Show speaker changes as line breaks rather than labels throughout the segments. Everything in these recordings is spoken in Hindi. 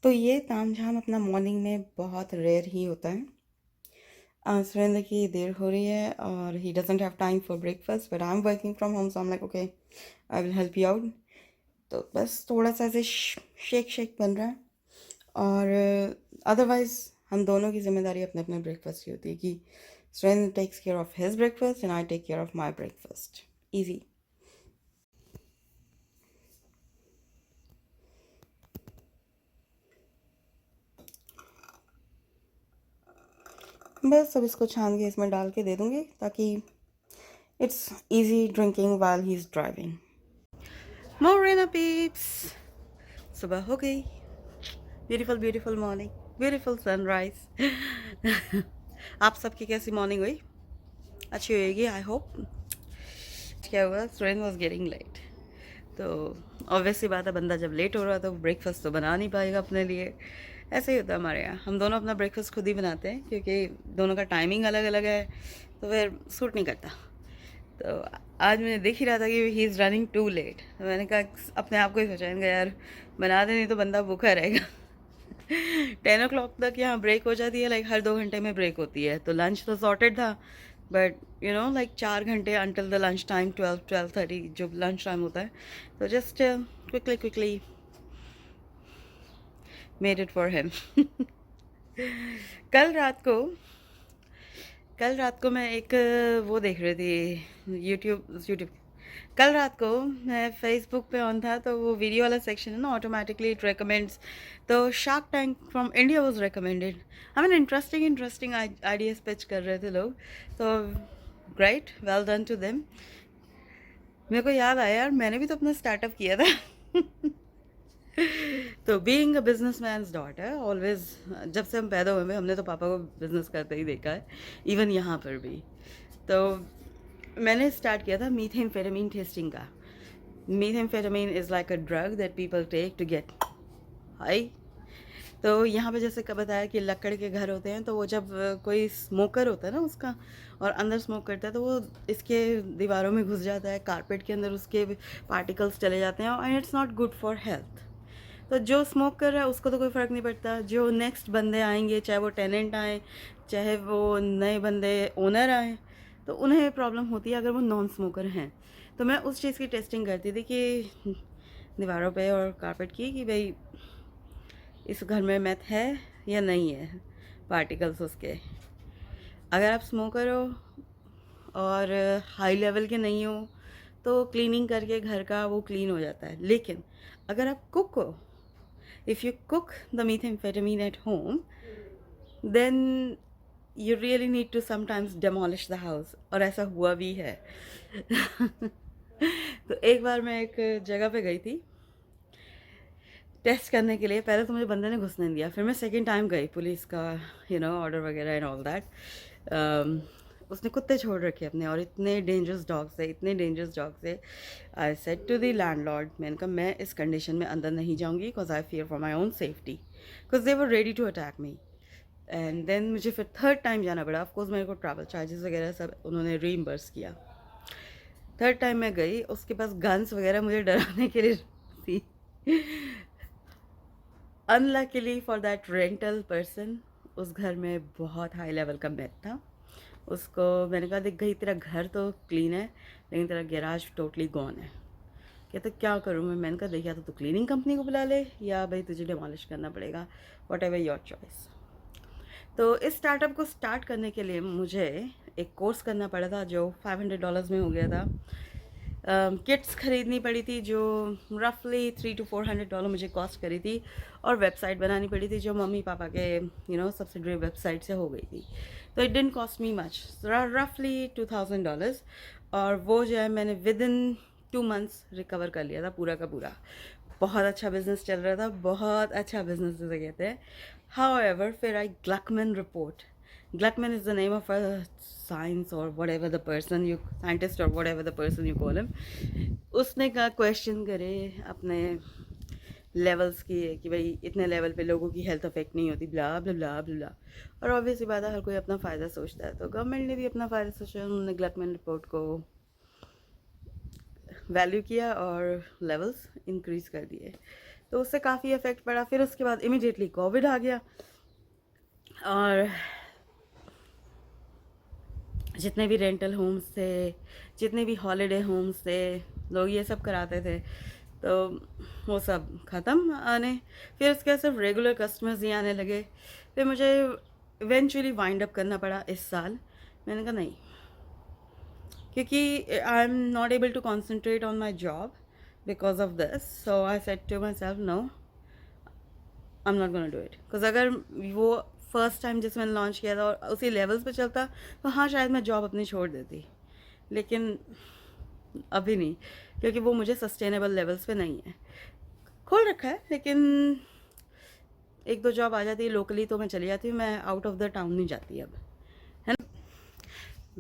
तो ये तामझाम अपना मॉर्निंग में बहुत रेयर ही होता है। सुरेंद्र की देर हो रही है और he doesn't have time for breakfast, but I am working from home, so I am like okay, I will help you out. तो बस थोड़ा सा ऐसे शेक शेक बन रहा है। और अदरवाइज हम दोनों की जिम्मेदारी अपने अपने ब्रेकफास्ट की होती है कि Surendra takes care of his breakfast and I take care of my breakfast. Easy. बस अब इसको छान के इसमें डाल के दे दूँगी ताकि it's easy drinking while he is driving. Morena peeps, सुबह हो गई। Beautiful beautiful morning, beautiful sunrise. आप सबकी कैसी मॉर्निंग हुई? अच्छी होएगी आई होप। क्या हुआ, सुरेंद्र वॉज गेटिंग लेट, तो ऑब्वियसली बात है, बंदा जब लेट हो रहा है तो ब्रेकफास्ट तो बना नहीं पाएगा अपने लिए। ऐसे ही होता है हमारे यहाँ, हम दोनों अपना ब्रेकफास्ट खुद ही बनाते हैं क्योंकि दोनों का टाइमिंग अलग अलग है, तो फिर सूट नहीं करता। तो आज मैंने देख ही रहा था कि he is running too late, तो मैंने कहा अपने आप को ही सोचा, इनका यार बना दे, नहीं तो बंदा भूखा रहेगा। 10 o'clock तक यहाँ ब्रेक हो जाती है, लाइक हर 2 घंटे में ब्रेक होती है, तो लंच तो सॉर्टेड था, बट यू नो लाइक 4 घंटे अंटिल द लंच टाइम 12-12:30 जो लंच टाइम होता है, तो just quickly made it for him. कल रात को कल रात को मैं एक वो देख रही थी, यूट्यूब। कल रात को मैं फेसबुक पे ऑन था, तो वो वीडियो वाला सेक्शन है ना, ऑटोमेटिकली इट रिकमेंड्स। तो Shark Tank from India was recommended. I mean interesting ideas pitch कर रहे थे लोग, तो great, well done to them. मेरे को याद आया यार, मैंने भी तो अपना स्टार्टअप किया था। तो being a businessman's daughter always, जब से हम पैदा हुए हैं हमने तो पापा को बिजनेस करते ही देखा है, इवन यहाँ पर भी। तो मैंने स्टार्ट किया था मीथेम्फेटामिन टेस्टिंग का। Methamphetamine is like a drug that people take to get high. तो यहाँ पे जैसे कब बताया कि लकड़ के घर होते हैं, तो वो जब कोई स्मोकर होता है ना उसका, और अंदर स्मोक करता है, तो वो इसके दीवारों में घुस जाता है, कारपेट के अंदर उसके पार्टिकल्स चले जाते हैं, and it's not good for health. तो जो स्मोक कर रहा है उसको तो कोई फ़र्क नहीं पड़ता, जो नेक्स्ट बंदे आएंगे, चाहे वो टेनेंट आए, चाहे वो नए बंदे ओनर आए, तो उन्हें प्रॉब्लम होती है अगर वो नॉन स्मोकर हैं। तो मैं उस चीज़ की टेस्टिंग करती थी कि दीवारों पे और कारपेट की, कि भाई इस घर में मैथ है या नहीं है, पार्टिकल्स उसके। अगर आप स्मोकर हो और हाई लेवल के नहीं हो, तो क्लीनिंग करके घर का वो क्लीन हो जाता है। लेकिन अगर आप कुक हो, if you cook the methamphetamine at home, then you really need to sometimes demolish the house, और ऐसा हुआ भी है। तो एक बार मैं एक जगह पे गई थी टेस्ट करने के लिए। पहले तो मुझे बंदे ने घुसने नहीं दिया, फिर मैं सेकंड टाइम गई, पुलिस का ऑर्डर वगैरह एंड ऑल दैट। उसने कुत्ते छोड़ रखे अपने, और इतने डेंजरस डॉग्स है, इतने डेंजरस डॉग्स है। I said to the landlord, मैंने कहा मैं इस कंडीशन में अंदर नहीं जाऊंगी, because I fear for my own safety, because they were ready to attack me. And then मुझे फिर थर्ड टाइम जाना पड़ा। ऑफकोर्स मेरे को ट्रैवल चार्जेस वगैरह सब उन्होंने रीइम्बर्स किया। थर्ड टाइम मैं गई, उसके पास गन्स वगैरह मुझे डराने के लिए थी। Unluckily for that rental person, उस घर में बहुत हाई लेवल का मेथ था। उसको मैंने कहा, देख गई, तेरा घर तो क्लीन है लेकिन तेरा गैराज टोटली गॉन है। कहते क्या करूँ मैंने कहा, देख या तो तू क्लीनिंग कंपनी को बुला ले, या भाई तुझे डिमोलिश करना पड़ेगा, वॉट एवर योर चॉइस। तो इस स्टार्टअप को स्टार्ट करने के लिए मुझे एक कोर्स करना पड़ा था जो $500 में हो गया था। किट्स ख़रीदनी पड़ी थी जो रफली $300 to $400 मुझे कॉस्ट करी थी, और वेबसाइट बनानी पड़ी थी जो मम्मी पापा के सब्सिडरी वेबसाइट से हो गई थी। तो it didn't cost me much, रफली $2000, और वो जो है मैंने विद इन 2 months रिकवर कर लिया था पूरा का पूरा। बहुत अच्छा बिजनेस चल रहा था, बहुत अच्छा बिजनेस जिसे कहते हैं। हाउएवर फिर आई Gluckman report. Gluckman is the name of a science or whatever the person you, scientist or whatever the person you call him. उसने कहा क्वेश्चन करे अपने लेवल्स की, कि भाई इतने लेवल पे लोगों की हेल्थ अफेक्ट नहीं होती, ब्ला ब्ला ब्ला ब्ला। और ऑब्वियसली बात है, हर कोई अपना फ़ायदा सोचता है, तो गवर्नमेंट ने भी अपना फ़ायदा सोचा, उन्होंने ग्लकमैन रिपोर्ट को वैल्यू किया और लेवल्स इंक्रीज़ कर दिए। तो उससे काफ़ी इफ़ेक्ट पड़ा। फिर उसके बाद इमीडिएटली कोविड आ गया, और जितने भी रेंटल होम्स थे, जितने भी हॉलीडे होम्स थे, लोग ये सब कराते थे, तो वो सब ख़त्म आने। फिर उसके बाद सिर्फ रेगुलर कस्टमर्स ही आने लगे। फिर मुझे इवेंचुअली वाइंड अप करना पड़ा इस साल। मैंने कहा नहीं, क्योंकि I am not able to concentrate on my job because of this, so I said to myself no, I am not gonna do it. Because अगर वो फर्स्ट टाइम जिस मैंने लॉन्च किया था और उसी लेवल्स पे चलता, तो हाँ शायद मैं जॉब अपनी छोड़ देती, लेकिन अभी नहीं, क्योंकि वो मुझे सस्टेनेबल लेवल्स पे नहीं है। खोल रखा है, लेकिन एक दो जॉब आ जाती है लोकली तो मैं चली जाती हूँ, मैं आउट ऑफ द टाउन नहीं जाती अब, है ना।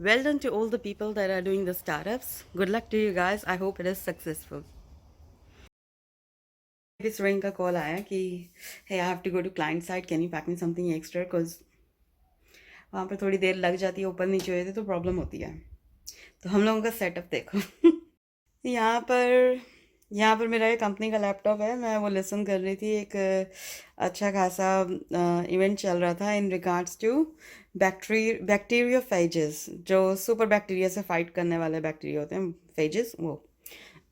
Well done to all the people that are doing the startups, good luck to you guys, I hope it is successful. इस रिंग का कॉल आया कि hey, I have to go to client side, can you pack me something extra, because वहाँ पर थोड़ी देर लग जाती है, ऊपर नीचे हुए थे तो प्रॉब्लम होती है। तो हम लोगों का सेटअप देखो। यहाँ पर मेरा एक कंपनी का लैपटॉप है, मैं वो लिसन कर रही थी। एक अच्छा खासा इवेंट चल रहा था इन रिगार्ड्स टू बैक्टीरियोफेजेस, जो सुपर बैक्टीरिया से फाइट करने वाले बैक्टीरिया होते हैं, फेजेस। वो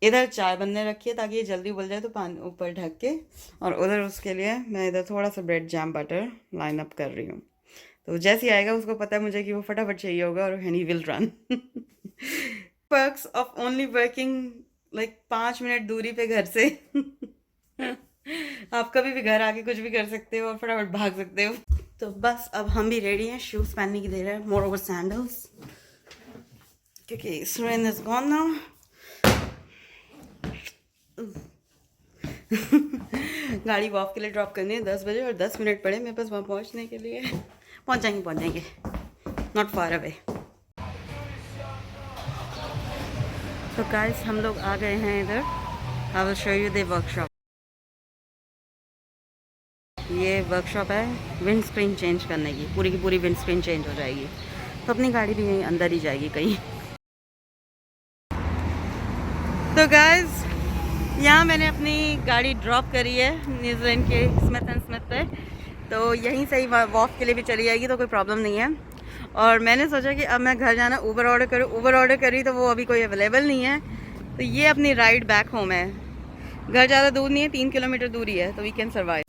इधर चाय बनने रखी है ताकि ये जल्दी उबल जाए, तो पानी ऊपर ढक के, और उधर उसके लिए मैं इधर थोड़ा सा bread jam butter line up कर रही हूँ। तो जैसे ही आएगा उसको पता है मुझे कि वो फटाफट चाहिए होगा, और he will run. Perks of only working like 5 minute दूरी पे घर से। आप कभी भी घर आके कुछ भी कर सकते हो और फटाफट भाग सकते हो। तो बस अब हम भी रेडी हैं, शूज़ पहनने की देर है, मोर ओवर सैंडल्स, क्योंकि सुरेन इज गॉन नाउ। गाड़ी वॉक के लिए ड्रॉप करनी है 10 बजे, और 10 मिनट पड़े मेरे पास वहाँ पहुँचने के लिए। पहुँच जाएंगे, नॉट फार अवे। तो गाइस हम लोग आ गए हैं इधर, I will show you the workshop. ये वर्कशॉप है विंड स्क्रीन चेंज करने की, पूरी की पूरी विंड स्क्रीन चेंज हो जाएगी, तो अपनी गाड़ी भी यहीं अंदर ही जाएगी कहीं। तो गाइस यहाँ मैंने अपनी गाड़ी ड्रॉप करी है न्यूजीलैंड के स्मिथ एंड स्मिथ पे, तो यहीं से ही वॉक के लिए भी चली जाएगी, तो कोई प्रॉब्लम नहीं है। और मैंने सोचा कि अब मैं घर जाना ऊबर ऑर्डर करूँ, ऊबर ऑर्डर करी तो वो अभी कोई अवेलेबल नहीं है, तो ये अपनी राइड बैक होम है। घर ज़्यादा दूर नहीं है, 3 किलोमीटर दूरी है, तो वी कैन सर्वाइव।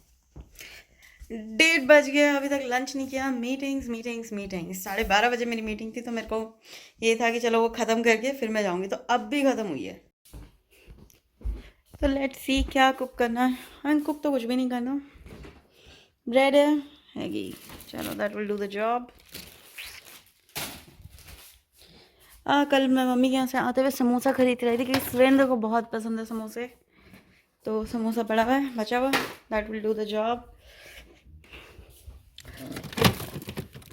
1:30 बज गया, अभी तक लंच नहीं किया। मीटिंग्स 12:30 बजे मेरी मीटिंग थी, तो मेरे को ये था कि चलो वो ख़त्म करके फिर मैं जाऊँगी, तो अब भी ख़त्म हुई है। तो लेट्स सी क्या कुक करना है। अनकुक तो कुछ भी नहीं करना, ब्रेड हैगी, चलो that will do the job. कल मैं मम्मी के यहाँ से आते हुए समोसा खरीद रही थी, क्योंकि सुरेंद्र को बहुत पसंद है समोसे, तो समोसा पड़ा हुआ है बचा हुआ, that will do the job.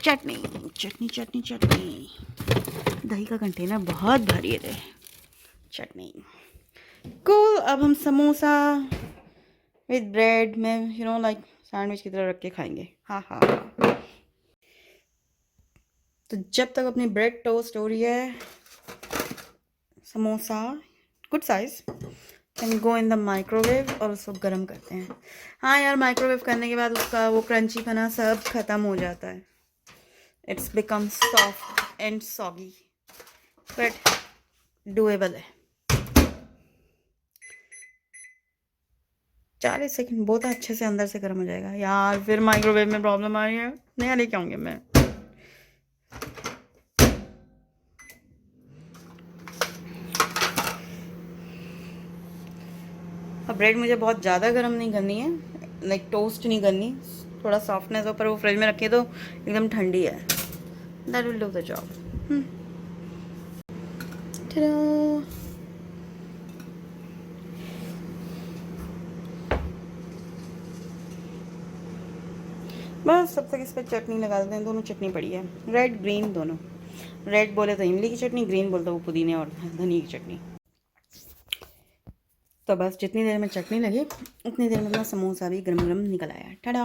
चटनी चटनी चटनी चटनी, दही का कंटेनर बहुत भारी है। चटनी कूल। अब हम समोसा विद ब्रेड में यू नो लाइक सैंडविच की तरह रख के खाएंगे। हाँ हाँ। तो जब तक अपनी ब्रेड टोस्ट हो रही है, samosa good size can go in the microwave, और उसको गर्म करते हैं। हाँ यार, माइक्रोवेव करने के बाद उसका वो क्रंची पना सब ख़त्म हो जाता है, it's become soft and soggy, but doable है। 40 सेकंड बहुत अच्छे से अंदर से गर्म हो जाएगा। यार फिर माइक्रोवेव में प्रॉब्लम आ रही है, नया लेके आऊँगी मैं। अब ब्रेड मुझे बहुत ज़्यादा गर्म नहीं करनी है, लाइक टोस्ट नहीं करनी, थोड़ा सॉफ्टनेस हो, पर वो फ्रिज में रखे तो एकदम ठंडी है, that will do the job. बस तब तक इस पर चटनी लगा देते हैं। दोनों चटनी पड़ी है, रेड ग्रीन दोनों। रेड बोले तो इमली की चटनी, ग्रीन बोलते वो पुदीने और धनिया की चटनी। तो बस जितनी देर में चटनी लगी उतनी देर में अपना समोसा भी गरम गरम निकल आया। टडा।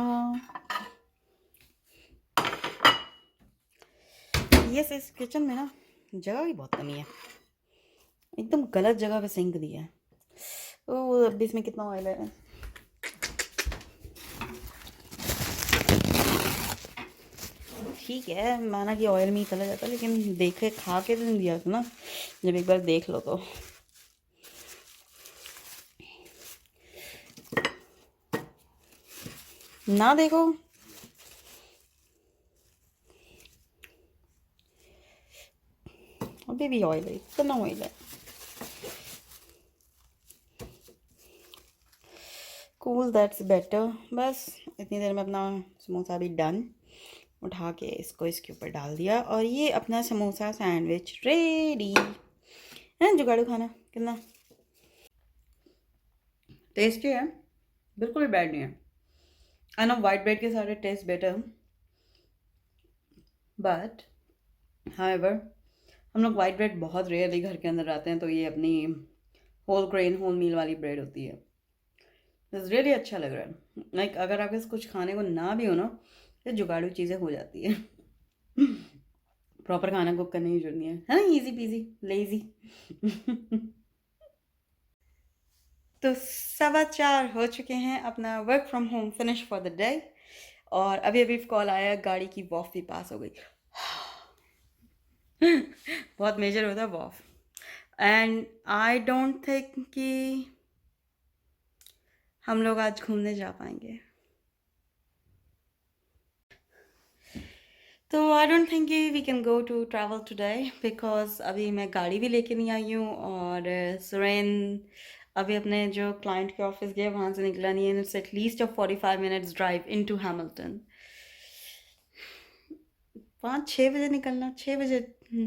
ये से इस किचन में ना जगह की बहुत कमी है, एकदम गलत जगह पे सिंक दिया है। ओ अभी इसमें कितना ऑयल है, ठीक है, माना कि ऑयल में ही तला जाता, लेकिन देखे खा के तो नहीं दिया था ना, जब एक बार देख लो तो। ना देखो अभी भी ऑयल है, इतना ऑयल है। Cool, that's better. बस इतनी देर में अपना समोसा भी डन। उठा के इसको इसके ऊपर डाल दिया और ये अपना समोसा सैंडविच रेडी है। जुगाड़ू खाना कितना टेस्टी है, बिल्कुल भी बैड नहीं है। आई नो वाइट ब्रेड के सारे टेस्ट बेटर, बट हाउएवर हम लोग वाइट ब्रेड बहुत रेयरली घर के अंदर आते हैं, तो ये अपनी होल ग्रेन होल मील वाली ब्रेड होती है। इट्स रियली अच्छा लग रहा है। लाइक अगर आपके कुछ खाने को ना भी हो ना, तो जुगाड़ू चीज़ें हो जाती है। प्रॉपर खाना कुक करने की जरूरत नहीं है ना, इजी पीजी लेजी। तो 4:15 हो चुके हैं, अपना work from home finish for the day. और अभी अभी कॉल आया, गाड़ी की वॉफ भी पास हो गई। बहुत मेजर होता है वॉफ, एंड आई डोंट थिंक कि हम लोग आज घूमने जा पाएंगे। तो I don't think we can go to travel today, because अभी मैं गाड़ी भी लेके नहीं आई हूँ, और सुरेन अभी अपने जो क्लाइंट के ऑफिस गए वहाँ से निकला नहीं है। It's at least 45 minutes drive into Hamilton. 5-6 बजे निकलना, 6 बजे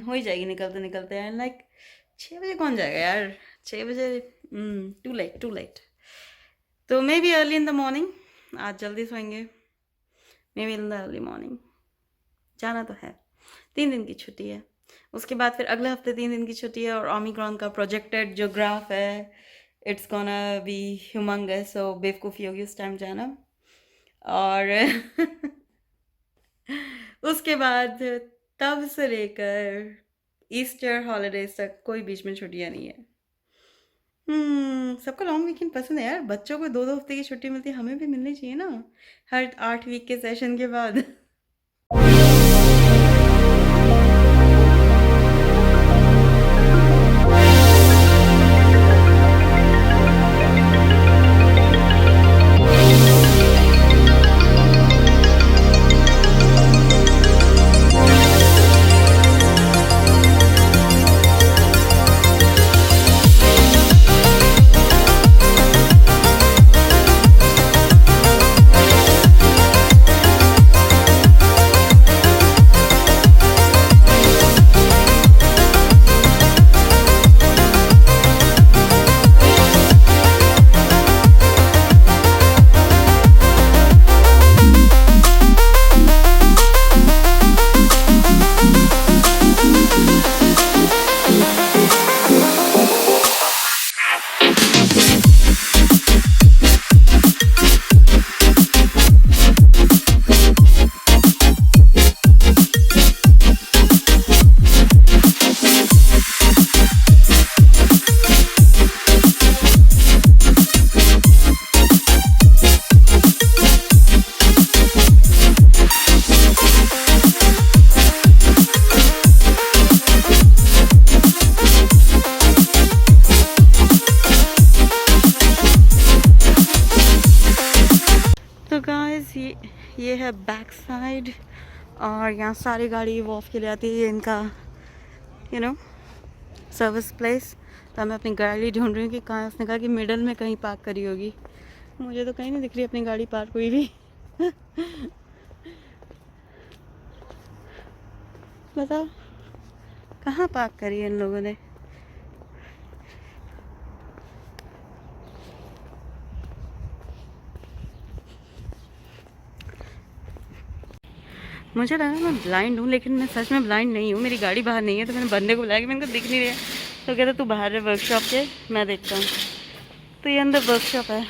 हो ही जाएगी निकलते निकलते यार। लाइक 6 बजे कौन जाएगा यार, 6 बजे टू लेट टू लेट। तो maybe early in the morning, आज जल्दी सोएंगे, maybe in the early morning. जाना तो है, 3 दिन की छुट्टी है, उसके बाद फिर अगले हफ्ते 3 दिन की छुट्टी है। और ओमिक्रॉन का प्रोजेक्टेड जो ग्राफ है, इट्स गोना बी ह्यूमंगस, सो बेवकूफ़ी होगी उस टाइम जाना। और उसके बाद तब से लेकर ईस्टर हॉलीडेज तक कोई बीच में छुट्टियां नहीं है। सबको लॉन्ग वीकेंड पसंद है यार, बच्चों को 2-2 हफ्ते की छुट्टी मिलती है, हमें भी मिलनी चाहिए ना, हर 8 वीक के सेशन के बाद। तो गाइस ये है बैक साइड, और यहाँ सारी गाड़ी वॉफ के लिए आती है, इनका सर्विस प्लेस। तो मैं अपनी गाड़ी ढूंढ रही हूँ कि कहाँ। उसने कहा कि मिडल में कहीं पार्क करी होगी, मुझे तो कहीं नहीं दिख रही अपनी गाड़ी पार्क हुई भी। बताओ कहाँ पार्क करी है इन लोगों ने। मुझे लगा मैं ब्लाइंड हूँ, लेकिन मैं सच में ब्लाइंड नहीं हूँ, मेरी गाड़ी बाहर नहीं है। तो मैंने बंदे को बुलाया कि मेरे को दिख नहीं रहा, तो कहता तू बाहर है वर्कशॉप के, मैं देखता हूँ। तो ये अंदर वर्कशॉप है।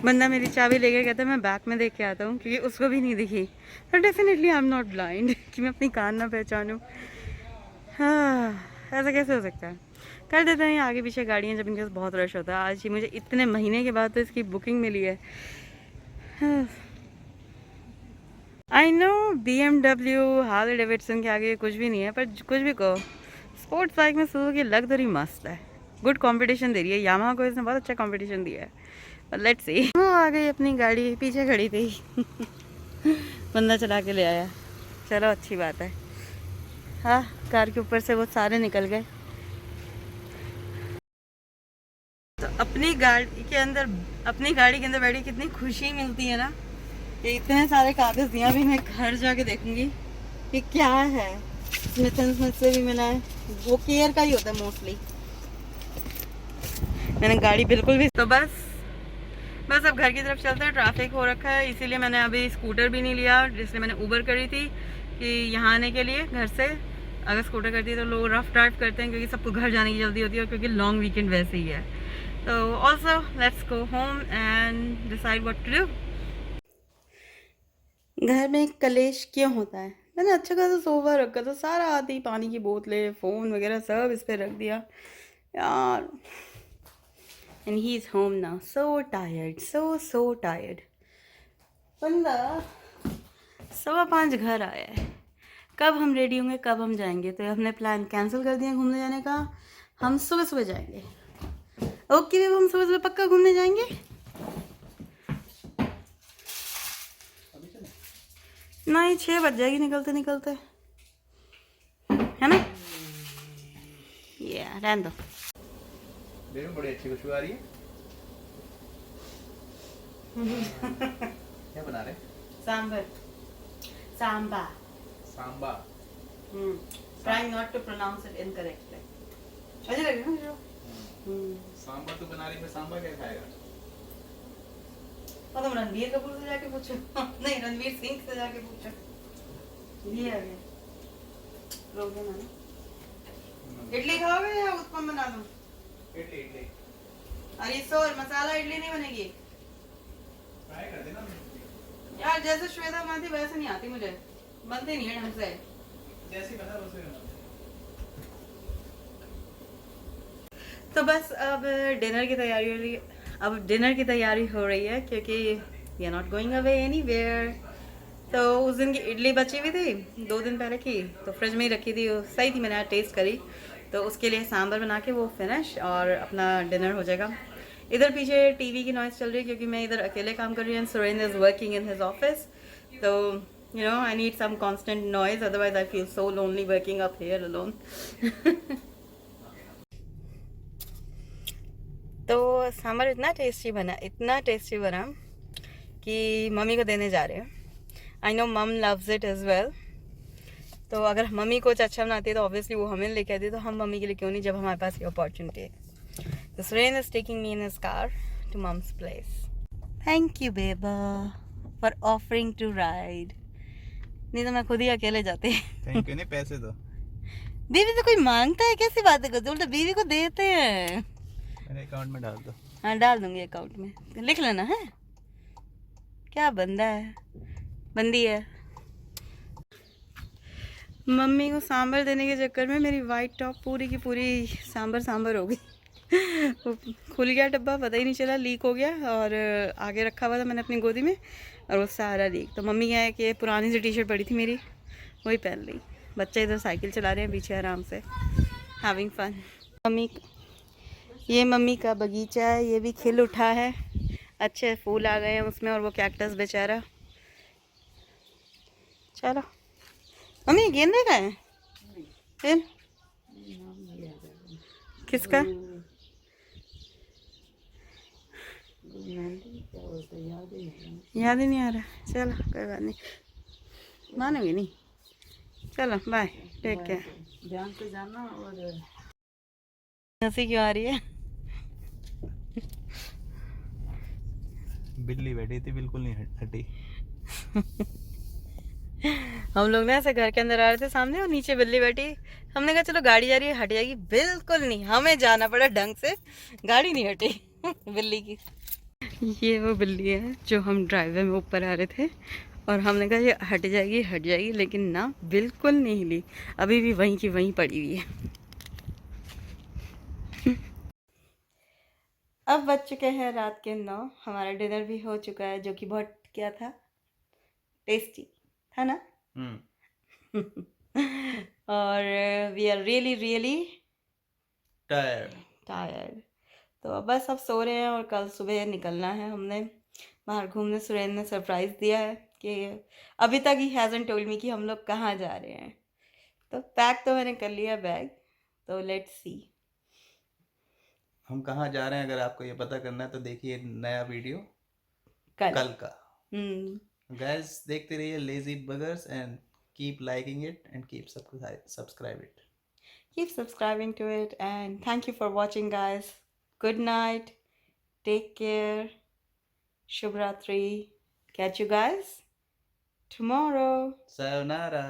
बंदा मेरी चाबी लेके कहता है मैं बैक में देख के आता हूँ, क्योंकि उसको भी नहीं दिखी। तो definitely I am not blind कि मैं अपनी कार ना पहचानूँ। हाँ, ऐसा कैसे हो सकता है। कर देते हैं आगे पीछे गाड़ियाँ जब इनके पास बहुत रश होता है। आज ही मुझे इतने महीने के बाद तो इसकी बुकिंग मिली है। हाँ। I know BMW Harley Davidson के आगे कुछ भी नहीं है, पर कुछ भी कहो, स्पोर्ट्स बाइक में सुजुकी लग्जरी मस्त है। गुड कंपटीशन दे रही है, यामाहा को इसने बहुत अच्छा कंपटीशन दिया है। पर लेट्स सी। वो आ गई अपनी गाड़ी, पीछे खड़ी थी बंदा चला के ले आया, चलो अच्छी बात है। हाँ, कार के ऊपर से वो सारे निकल गए। तो अपनी गाड़ी के अंदर बैठी कितनी खुशी मिलती है ना। ये इतने सारे कागज दिया, भी मैं घर जाके देखूंगी कि क्या है। स्मिथ एंड स्मिथ से भी मिला है, वो केयर का ही होता है मोस्टली। मैंने गाड़ी बिल्कुल भी, तो बस अब घर की तरफ चलते हैं। ट्रैफिक हो रखा है, इसीलिए मैंने अभी स्कूटर भी नहीं लिया, जिसलिए मैंने उबर करी थी कि यहाँ आने के लिए घर से। अगर स्कूटर करती है तो लोग रफ ड्राइव करते हैं, क्योंकि सबको घर जाने की जल्दी होती है, और क्योंकि लॉन्ग वीकेंड वैसे ही है। तो also let's go home and decide what to do. घर में कलेश क्यों होता है? मैंने अच्छा खासा सोफा रखा था, सारा आती पानी की बोतलें, फ़ोन वगैरह सब इस पे रख दिया यार। And he is home now, so tired, so tired. बंदा 5:15 घर आया है, कब हम रेडी होंगे, कब हम जाएंगे? तो हमने प्लान कैंसिल कर दिया घूमने जाने का। हम सुबह सुबह जाएंगे। ओके बेब, हम सुबह सुबह पक्का घूमने जाएंगे। नहीं, 6 बज जाएगी निकलते निकलते, है ना? ये रहने दो।
देखो बड़ी अच्छी खुशबू आ रही है। क्या बना रहे?
Sambar, Samba.
Samba.
Trying not to pronounce it incorrectly. अच्छा लग रहा है ना जो?
सांबा तो बना रही, मैं सांबा क्या खाएगा?
और तुम रणवीर कपूर से जाके पूछो नहीं, रणवीर सिंह से जाके पूछो। ये आ गया, रोक देना ना। इडली खाओगे या उत्पम बना दूं?
इडली इडली।
अरे सॉरी, मसाला इडली नहीं बनेगी
ट्राई कर देना
यार। जैसे श्वेता बनाती वैसे नहीं आती मुझे, बनती नहीं है ढंग से।
जैसी बना वैसे बना।
तो बस अब डिनर की तैयारी हो रही है। क्योंकि we are not going away anywhere. तो उस दिन की इडली बची हुई थी 2 दिन पहले की, तो फ्रिज में ही रखी थी, वो सही थी, मैंने आज टेस्ट करी। तो उसके लिए सांभर बना के वो फिनिश, और अपना डिनर हो जाएगा। इधर पीछे टीवी की नॉइज़ चल रही है, क्योंकि मैं इधर अकेले काम कर रही हूँ and Surendra is working in his office. तो you know I need some constant noise, otherwise I feel so lonely working up here alone. तो सांभर इतना टेस्टी बना कि मम्मी को देने जा रहे हैं। आई नो मम लव्स इट एज वेल। तो अगर मम्मी कुछ अच्छा बनाती है तो ऑब्वियसली वो हमें लेके आती है, तो हम मम्मी के लिए क्यों नहीं, जब हमारे पास ये अपॉर्चुनिटी है। तो Surendra is taking me in his car to mum's place. Thank you बेबा फॉर ऑफरिंग टू राइड, नहीं तो मैं खुद ही अकेले जाती।
थैंक यू नहीं, पैसे दो।
बीवी तो कोई मांगता है, कैसी बातें करते हो? उल्टा बीवी को देते हैं।
मेरे अकाउंट में डाल दो।
हाँ, डाल दूंगी अकाउंट में, लिख लेना है। क्या बंदा है, बंदी है। मम्मी को सांभर देने के चक्कर में मेरी वाइट टॉप पूरी की पूरी सांभर हो गई। वो खुल गया डब्बा, पता ही नहीं चला, लीक हो गया, और आगे रखा हुआ था मैंने अपनी गोदी में, और वो सारा लीक। तो मम्मी क्या है कि पुरानी सी टी शर्ट पड़ी थी मेरी, वही पहन ली। बच्चे इधर साइकिल चला रहे हैं पीछे आराम से, हैविंग फन। ये मम्मी का बगीचा है, ये भी खिल उठा है, अच्छे फूल आ गए हैं उसमें, और वो कैक्टस बेचारा। चलो मम्मी, गेंदे का है फिर? किसका? याद ही नहीं आ रहा। चलो कोई बात नहीं, मानोगी नहीं। चलो बाय, टेक केयर। ध्यान से जाना। और हंसी क्यों आ रही है?
बिल्ली बैठी थी, बिल्कुल नहीं हटी।
हम लोग ना ऐसे घर के अंदर आ रहे थे सामने, और नीचे बिल्ली बैठी। हमने कहा चलो गाड़ी जा रही है, हट जाएगी। बिल्कुल नहीं, हमें जाना पड़ा ढंग से, गाड़ी नहीं हटी बिल्ली की। ये वो बिल्ली है जो हम ड्राइवर में ऊपर आ रहे थे, और हमने कहा ये हट जाएगी, लेकिन ना, बिल्कुल नहीं हिली, अभी भी वहीं की वहीं पड़ी हुई है। अब बज चुके हैं रात के 9। हमारा डिनर भी हो चुका है, जो कि बहुत क्या था, टेस्टी। है ना? और we are really really tired. तो अब बस अब सो रहे हैं और कल सुबह निकलना है हमने बाहर घूमने। सुरेंद्र ने सरप्राइज दिया है कि अभी तक ही हैजंट टोल्ड मी कि हम लोग कहाँ जा रहे हैं। तो पैक तो मैंने कर लिया बैग, तो लेट्स सी।
हम कहाँ जा रहे हैं अगर आपको ये पता करना है तो देखिए नया वीडियो
कल।
कल का।
हम्म।
गाइस देखते रहिए lazy buggers and keep liking it and keep subscribe it.
Keep subscribing to it and thank you for watching, guys. Good night. Take care. Shubhratri. Catch you guys tomorrow.
Sayonara.